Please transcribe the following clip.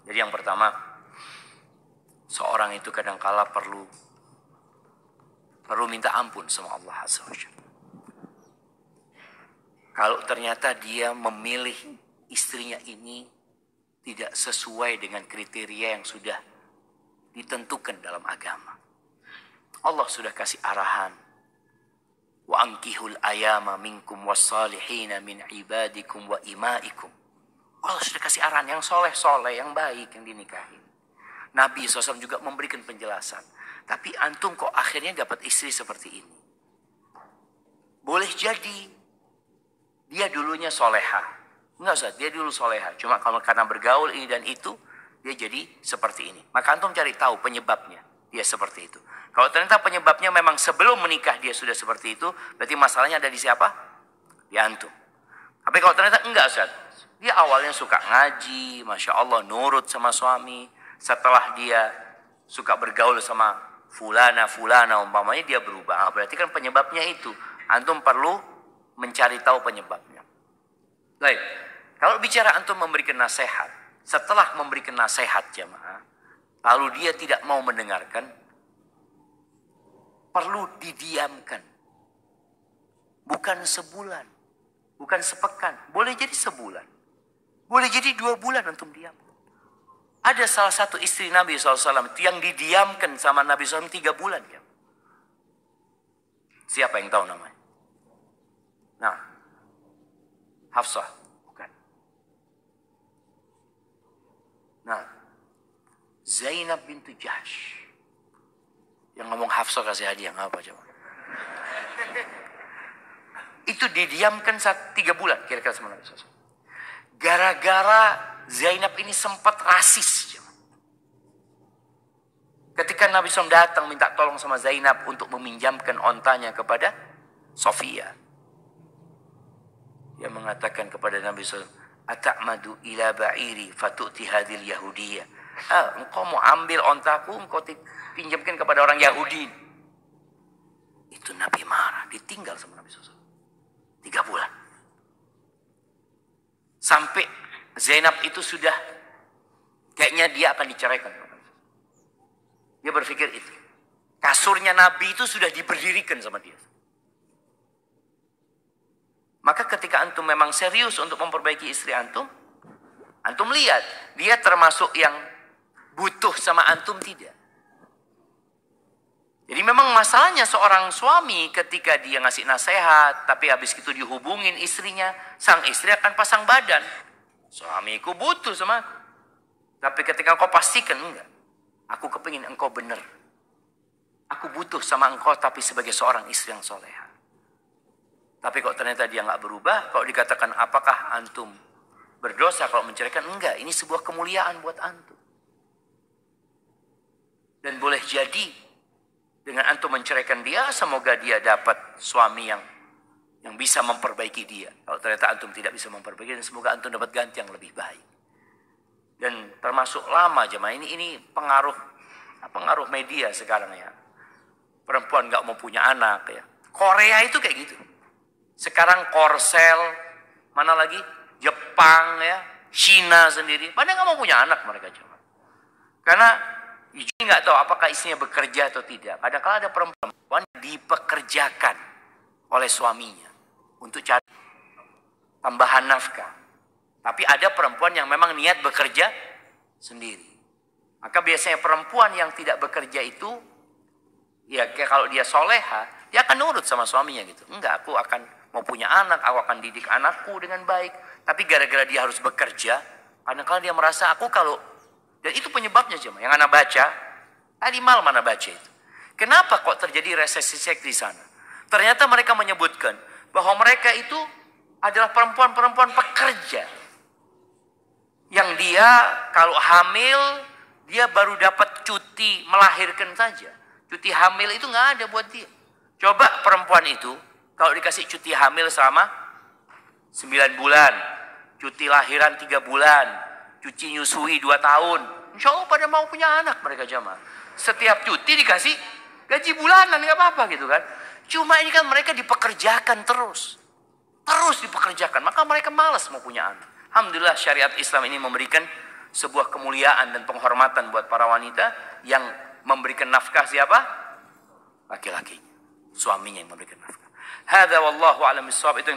Jadi yang pertama, seorang itu kadangkala perlu minta ampun sama Allah Azza wa Jalla. Kalau ternyata dia memilih istrinya ini tidak sesuai dengan kriteria yang sudah ditentukan dalam agama. Allah sudah kasih arahan. Wa ankihul ayama minkum wassalihina min ibadikum wa imaikum. Allah sudah kasih arahan yang soleh-soleh, yang baik, yang dinikahin. Nabi SAW juga memberikan penjelasan. Tapi antum kok akhirnya dapat istri seperti ini? Boleh jadi dia dulunya soleha. Enggak usah, dia dulu soleha. Cuma kalau karena bergaul ini dan itu, dia jadi seperti ini. Maka antum cari tahu penyebabnya. Dia seperti itu. Kalau ternyata penyebabnya memang sebelum menikah dia sudah seperti itu, berarti masalahnya ada di siapa? Di antum. Tapi kalau ternyata enggak, Ustaz. Dia awalnya suka ngaji, Masya Allah, nurut sama suami. Setelah dia suka bergaul sama fulana, umpamanya dia berubah. Berarti kan penyebabnya itu. Antum perlu mencari tahu penyebabnya. Baik, kalau bicara antum memberikan nasihat, setelah memberikan nasihat jamaah, lalu dia tidak mau mendengarkan, perlu didiamkan. Bukan sebulan, bukan sepekan, boleh jadi sebulan, boleh jadi 2 bulan antum diam. Ada salah satu istri Nabi SAW yang didiamkan sama Nabi SAW 3 bulan. Ya. Siapa yang tahu namanya? Nah, Hafsah, bukan. Nah, Zainab bintu Jahsh. Yang ngomong Hafsah kasih hadiah, apa coba? Itu didiamkan 3 bulan, kira-kira sama Nabi SAW. Gara-gara Zainab ini sempat rasis. Ketika Nabi SAW datang minta tolong sama Zainab untuk meminjamkan ontanya kepada Sofia. Dia mengatakan kepada Nabi SAW, Ata'madu ila ba'iri fatu'ti hadil Yahudiyah. Engkau mau ambil ontaku, engkau pinjamkan kepada orang Yahudi. Itu Nabi marah, ditinggal sama Nabi SAW. 3 bulan. Sampai Zainab itu sudah, kayaknya dia akan diceraikan. Dia berpikir itu. Kasurnya Nabi itu sudah diberdirikan sama dia. Maka ketika antum memang serius untuk memperbaiki istri antum lihat, dia termasuk yang butuh sama antum tidak. Jadi memang masalahnya seorang suami ketika dia ngasih nasihat, tapi habis itu dihubungin istrinya, sang istri akan pasang badan. Suamiku butuh sama aku. Tapi ketika engkau pastikan, enggak. Aku kepingin engkau benar. Aku butuh sama engkau tapi sebagai seorang istri yang soleha. Tapi kalau ternyata dia nggak berubah, kalau dikatakan apakah antum berdosa kalau menceraikan? Enggak, ini sebuah kemuliaan buat antum. Dan boleh jadi dengan antum menceraikan dia, semoga dia dapat suami yang bisa memperbaiki dia. Kalau ternyata antum tidak bisa memperbaiki, dan semoga antum dapat ganti yang lebih baik. Dan termasuk lama jemaah ini pengaruh media sekarang ya. Perempuan nggak mau punya anak ya. Korea itu kayak gitu. Sekarang Korsel, mana lagi? Jepang ya, Cina sendiri. Pada nggak mau punya anak mereka cuma. Karena nggak tahu apakah istrinya bekerja atau tidak. Kadang-kadang ada perempuan dipekerjakan oleh suaminya untuk cari tambahan nafkah. Tapi ada perempuan yang memang niat bekerja sendiri. Maka biasanya perempuan yang tidak bekerja itu, ya kalau dia soleha, dia akan nurut sama suaminya gitu. Enggak, aku akan mau punya anak, aku akan didik anakku dengan baik. Tapi gara-gara dia harus bekerja, kadang-kadang dia merasa aku kalau, dan itu penyebabnya cuma yang anak baca, tadi malam anak baca itu. Kenapa kok terjadi resesi seks di sana? Ternyata mereka menyebutkan bahwa mereka itu adalah perempuan-perempuan pekerja. Yang dia kalau hamil, dia baru dapat cuti melahirkan saja. Cuti hamil itu nggak ada buat dia. Coba perempuan itu, kalau dikasih cuti hamil selama 9 bulan, cuti lahiran 3 bulan, cuti nyusui 2 tahun. Insya Allah pada mau punya anak mereka jamaah. Setiap cuti dikasih gaji bulanan, nggak apa-apa gitu kan. Cuma ini kan mereka dipekerjakan terus dipekerjakan. Maka mereka malas mau punya anak. Alhamdulillah syariat Islam ini memberikan sebuah kemuliaan dan penghormatan buat para wanita. Yang memberikan nafkah siapa? Laki-laki. Suaminya yang memberikan nafkah. Hadza wallahu a'lam bissawab. Itu